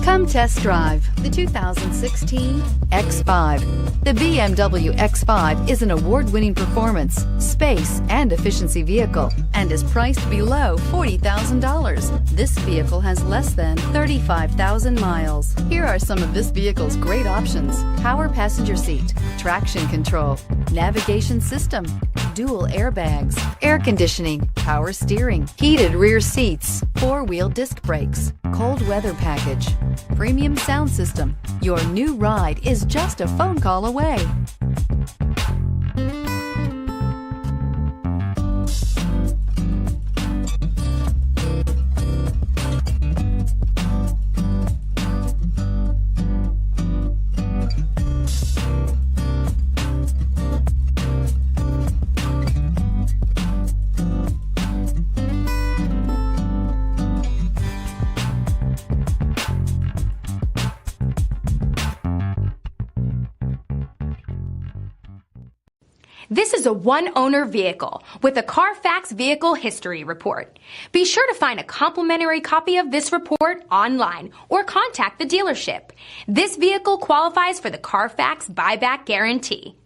Come test drive the 2016 X5. The BMW X5 is an award-winning performance, space, and efficiency vehicle and is priced below $40,000. This vehicle has less than 35,000 miles. Here are some of this vehicle's great options: power passenger seat, traction control, navigation system, dual airbags, air conditioning, power steering, heated rear seats, four-wheel disc brakes, cold weather package, premium sound system. Your new ride is just a phone call away. This is a one-owner vehicle with a Carfax Vehicle History Report. Be sure to find a complimentary copy of this report online or contact the dealership. This vehicle qualifies for the Carfax Buyback Guarantee.